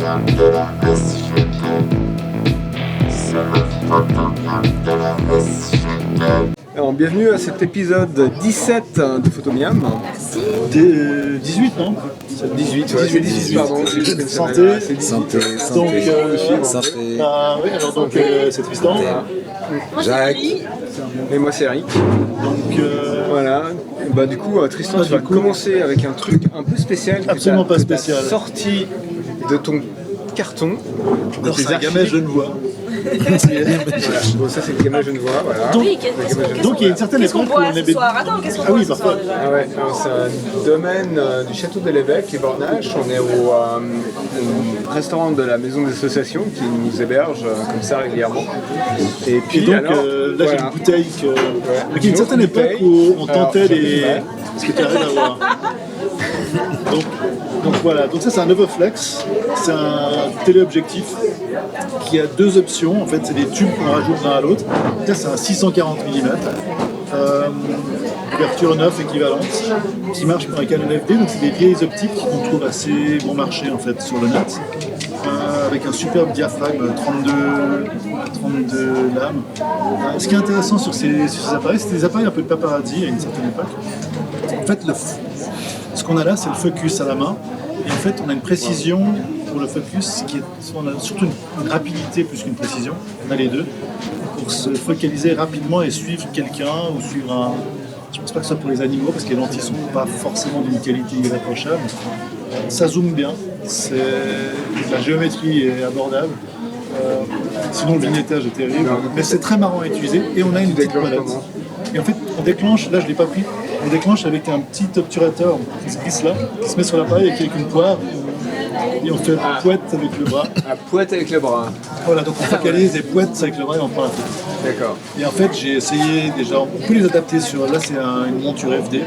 photogame de la SGT. C'est le photogame de la SGT. Alors, bienvenue à cet épisode 17 de Photomiam. Merci. 18, non 18, ouais, c'est 18, pardon. Santé. C'est 18. Donc, Santé. oui, alors donc c'est Tristan. Moi, Jacques. c'est Julie. Et moi, c'est Eric. Donc, Voilà. Bah, du coup, Tristan, tu vas commencer avec un truc un peu spécial. Absolument pas que t'as spécial. Sorti de ton carton. alors, tes c'est un archives. gamin genevois. Voilà. Bon, ça, c'est le gamin genevois. Voilà. Oui, qu'est-ce Donc, il y a une certaine qu'on époque où boit on ce avait. soir? Attends, qu'est-ce qu'on Ah oui, boit ce parfois. soir déjà? Ah ouais, alors c'est un domaine du château de l'évêque, les Bornaches. On est au restaurant de la maison d'association qui nous héberge comme ça régulièrement. Et puis Et donc, alors, là, j'ai une bouteille que. Donc, il y a une certaine époque où on tentait des. Ce que tu arrives à voir. Donc voilà, donc ça c'est un Novoflex, c'est un téléobjectif qui a deux options, en fait c'est des tubes qu'on rajoute l'un à l'autre. Ça c'est un 640 mm, couverture 9 équivalente, qui marche pour un Canon FD, donc c'est des vieilles optiques qu'on trouve assez bon marché en fait sur le net, avec un superbe diaphragme 32 lames. Ce qui est intéressant sur ces appareils, c'est des appareils un peu de paparazzi à une certaine époque. En fait, ce qu'on a là, c'est le focus à la main. Et en fait, on a une précision pour le focus, on a surtout une rapidité plus qu'une précision. On a les deux pour se focaliser rapidement et suivre quelqu'un ou suivre un. Je ne pense pas que ce soit pour les animaux parce que les lentilles ne sont pas forcément d'une qualité irréprochable. Ça zoome bien, la géométrie est abordable. Sinon, le vignettage est terrible, mais c'est très marrant à utiliser. Et on a une petite molette. Et en fait, on déclenche, là je ne l'ai pas pris, on déclenche avec un petit obturateur qui se glisse là, qui se met sur l'appareil et qui avec une poire, et on fait pouette avec le bras. à poète avec le bras. Voilà, donc on focalise et pouette avec le bras et on prend la photo. D'accord. Et en fait, j'ai essayé déjà, on peut les adapter sur, là c'est une monture FD,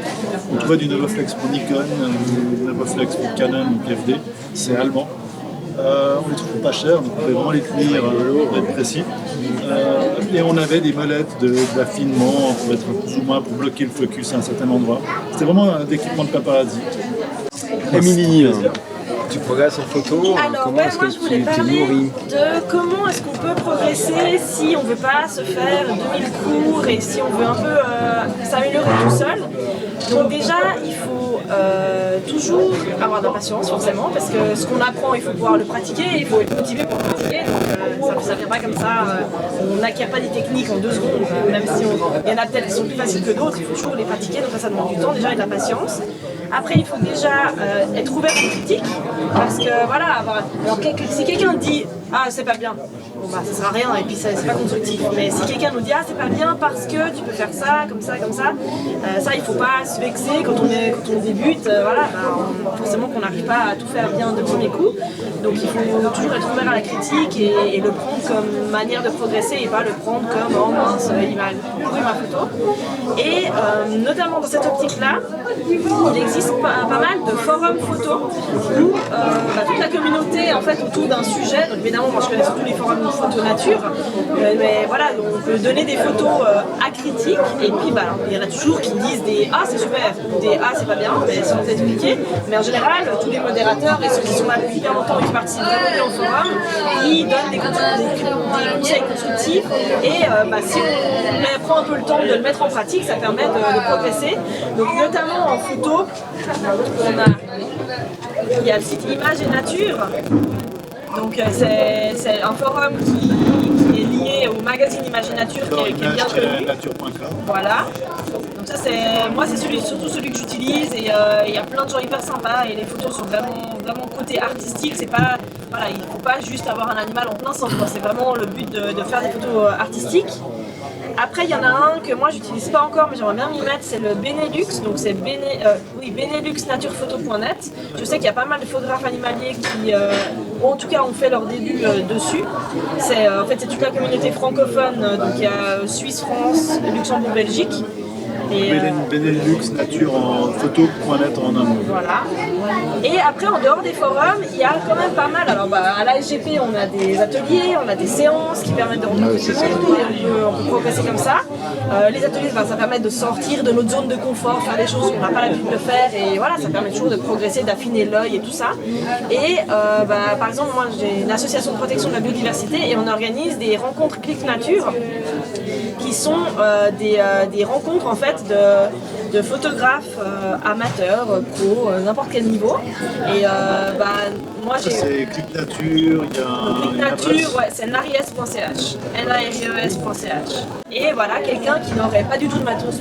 on trouvait du Novoflex pour Nikon, du Novoflex pour Canon ou FD, c'est allemand. On les trouve pas chers, donc on pouvait vraiment les tenir pour être précis. Et on avait des molettes d'affinement pour être plus ou moins pour bloquer le focus à un certain endroit. C'était vraiment un équipement de paparazzi. Émilie, tu progresses en photo. Alors, Comment ouais, est-ce moi que je voulais tu t'es parler nourri de comment est-ce qu'on peut progresser si on veut pas se faire 2000 cours et si on veut un peu s'améliorer tout seul. Donc déjà, il faut toujours avoir de la patience forcément parce que ce qu'on apprend, il faut pouvoir le pratiquer, il faut être motivé pour le pratiquer. Donc ça ne vient pas comme ça, on n'acquiert pas des techniques en 2 secondes, même si il y en a peut-être qui sont plus faciles que d'autres, il faut toujours les pratiquer, donc ça demande du temps déjà et de la patience. Après, il faut déjà être ouvert aux critiques, parce que voilà, alors, si quelqu'un dit « Ah, c'est pas bien », bon bah ça sert à rien et puis c'est pas constructif. Mais si quelqu'un nous dit « Ah, c'est pas bien parce que tu peux faire ça, comme ça, ça il faut pas se vexer quand on débute, voilà, forcément qu'on n'arrive pas à tout faire bien de premier coup. Donc il faut toujours être ouvert à la critique et le prendre comme manière de progresser et pas le prendre comme « Oh mince, il m'a pourri ma photo ». Et notamment dans cette optique-là, il existe pas mal de forums photos où toute la communauté en fait autour d'un sujet, donc évidemment moi je connais surtout les forums photo nature, mais voilà, donc on peut donner des photos à critique et puis il y en a toujours qui disent des ah c'est super ou des ah c'est pas bien, mais sans expliquer, mais en général tous les modérateurs et ceux qui sont là depuis hyper longtemps et qui participent vraiment bien au forum, ils donnent des conseils constructifs et si on prend un peu le temps de le mettre en pratique, ça permet de progresser. Donc notamment en photo, il y a le site Images et Nature, donc c'est un forum qui est lié au magazine Images et Nature qui est bien connu. Voilà. Donc ça c'est surtout celui que j'utilise et il y a plein de gens hyper sympas et les photos sont vraiment côté artistique. C'est pas il faut pas juste avoir un animal en plein centre. C'est vraiment le but de faire des photos artistiques. Après, il y en a un que moi j'utilise pas encore, mais j'aimerais bien m'y mettre, c'est le Benelux. Donc c'est beneluxnaturephoto.net. Je sais qu'il y a pas mal de photographes animaliers qui, en tout cas, ont fait leur début dessus. En fait, c'est toute la communauté francophone, donc il y a Suisse, France, Luxembourg, Belgique. Benelux Nature en photo.net en un mot. Voilà. Et après, en dehors des forums, il y a quand même pas mal. Alors, à la SGP, on a des ateliers, on a des séances qui permettent de rencontrer tout le monde et on peut progresser comme ça. Les ateliers, ça permet de sortir de notre zone de confort, faire des choses qu'on n'a pas l'habitude de faire, et voilà, ça permet toujours de progresser, d'affiner l'œil et tout ça. Et par exemple, moi j'ai une association de protection de la biodiversité et on organise des rencontres Clic Nature qui sont des rencontres en fait de photographes amateurs, pros, n'importe quel niveau. Et moi j'ai... C'est Clic Nature, il y a Clic Nature, ouais, c'est naries.ch, naries.ch. Et voilà, quelqu'un qui n'aurait pas du tout de matos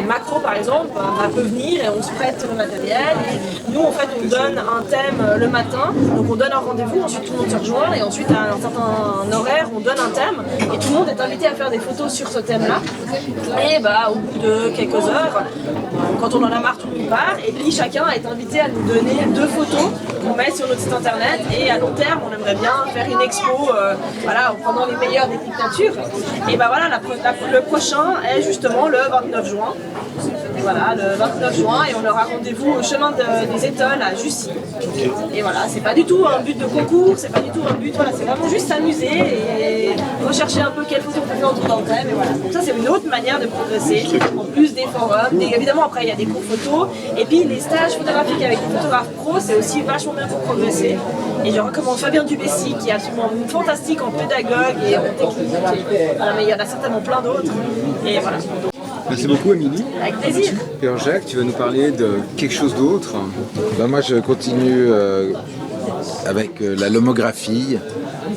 macro par exemple, peut venir et on se prête le matériel. Et nous en fait on donne un thème le matin, donc on donne un rendez-vous, ensuite tout le monde se rejoint et ensuite à un certain horaire on donne un thème et tout le monde est invité à faire des photos sur ce thème-là. Et au bout de quelques heures, quand on en a marre, tout le monde part et puis chacun est invité à nous donner 2 photos qu'on met sur notre site internet et à long terme on aimerait bien faire une expo en prenant les meilleurs des Clic Nature. Et voilà, le prochain est justement le 29 juin. Voilà, le 29 juin et on aura rendez-vous au chemin des Étoiles à Jussy. Et voilà, c'est pas du tout un but de concours, c'est pas du tout un but, voilà, c'est vraiment juste s'amuser et rechercher un peu quelle photo on peut faire autour d'un thème. Et voilà, donc ça c'est une autre manière de progresser, en plus des forums. Évidemment après il y a des cours photos et puis les stages photographiques avec des photographes pros, c'est aussi vachement bien pour progresser. Et je recommande Fabien Dubessy qui est absolument fantastique en pédagogue et en technique. Voilà, mais il y en a certainement plein d'autres. Et voilà. Merci beaucoup, Émilie. Avec plaisir. Et Jacques, tu vas nous parler de quelque chose d'autre. Moi, je continue avec la lomographie.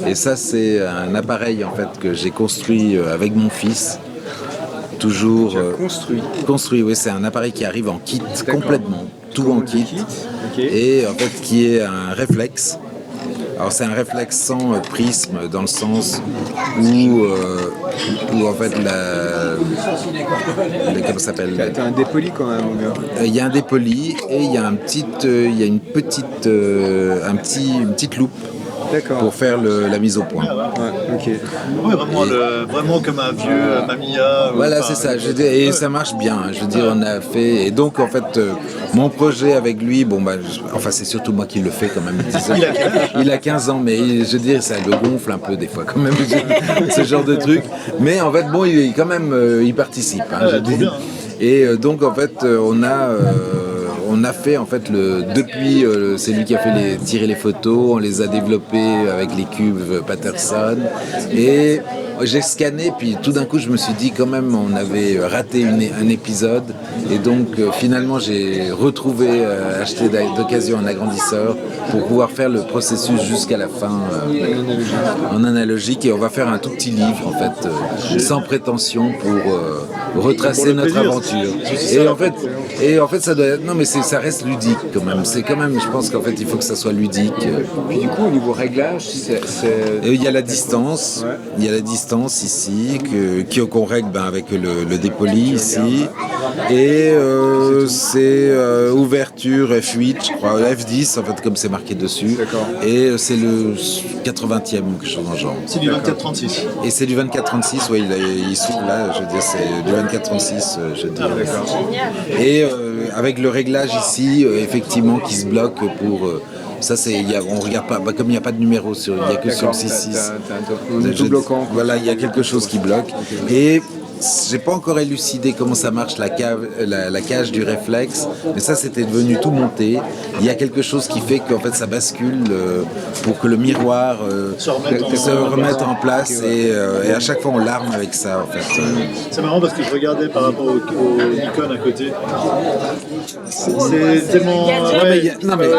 Et ça, c'est un appareil en fait que j'ai construit avec mon fils. Toujours construit. Oui, c'est un appareil qui arrive en kit complètement, tout en kit. Okay. Et en fait, qui est un réflexe. Alors c'est un réflexe sans prisme dans le sens où en fait comment ça s'appelle ? T'as un dépoli quand même, mon gars. Il y a un dépoli et il y a une petite loupe. D'accord. Pour faire la mise au point. Ouais, ok. Ouais, vraiment comme un vieux Mamiya. Voilà, c'est ça. Et ça marche bien. Je veux dire, on a fait. Et donc, en fait, mon projet avec lui, c'est surtout moi qui le fais quand même. Il a 15 ans, mais je veux dire, ça le gonfle un peu des fois quand même, ce genre de truc. Mais en fait, il participe. Je dis. Et donc, en fait, on a fait en fait depuis c'est lui qui a fait tirer les photos, on les a développés avec les cubes Patterson et j'ai scanné puis tout d'un coup je me suis dit quand même on avait raté un épisode et donc finalement j'ai acheté d'occasion un agrandisseur pour pouvoir faire le processus jusqu'à la fin en analogique et on va faire un tout petit livre en fait sans prétention pour retracer notre aventure et en fait ça doit être, non mais ça reste ludique quand même. C'est quand même, je pense qu'en fait, il faut que ça soit ludique. Puis du coup, au niveau réglage, il y a la distance. Ouais. Il y a la distance ici qu'on règle avec le dépoli ici. Et c'est ouverture F8, je crois, F10 en fait, comme c'est marqué dessus. D'accord. Et c'est le 80e ou quelque chose dans le genre. C'est du 24-36. Et c'est du 24-36, oui, il s'ouvre là, je veux dire, c'est du 24-36, je veux dire. Et avec le réglage ici, effectivement, qui se bloque pour... ça, on regarde pas, comme il n'y a pas de numéro, il n'y a que sur le 6-6. Bloquant. Voilà, il y a quelque chose qui bloque. Et j'ai pas encore élucidé comment ça marche la cage du réflexe, mais ça c'était devenu tout monté. Il y a quelque chose qui fait qu'en fait ça bascule pour que le miroir se remette en place et à chaque fois on l'arme avec ça en fait. C'est marrant parce que je regardais par rapport au Nikon à côté. C'est tellement... Non mais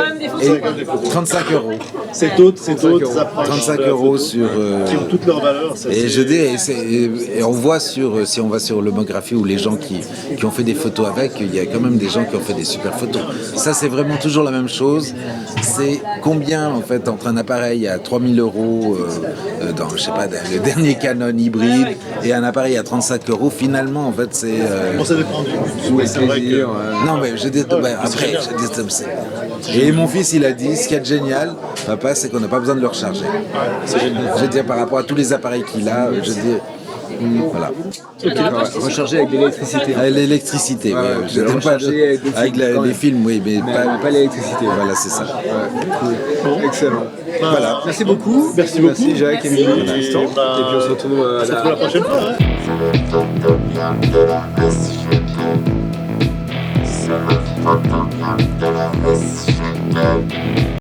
35 €. C'est d'autres, ça prend 35 € sur... qui ont toutes leurs valeurs. Et je dis, et on voit si on va sur l'homographie ou les gens qui ont fait des photos avec, il y a quand même des gens qui ont fait des super photos. Ça c'est vraiment toujours la même chose. C'est combien en fait entre un appareil à 3 000 € dans, je sais pas, le dernier Canon hybride et un appareil à 35 € finalement en fait c'est... Bon, ça dépend du but. C'est vrai que... Non mais je dis, après, et mon fils il a dit, ce qui est génial, papa, c'est qu'on n'a pas besoin de le recharger. Ouais, c'est génial. Je veux dire, par rapport à tous les appareils qu'il a, je veux dire, Voilà. Recharger avec de l'électricité. Ah, l'électricité, Ouais, ouais. ouais, Je n'aime pas recharger avec des avec films, quand les même. films, oui, mais Pas l'électricité. Voilà, c'est ça. Cool. Excellent. Voilà. Merci beaucoup. Merci beaucoup. Merci Jacques, Merci. Émilie, Tristan. Et puis on se retrouve On se retrouve la prochaine fois. Hein. Je me donne bien de la SGP. C'est le photographe de la SGP.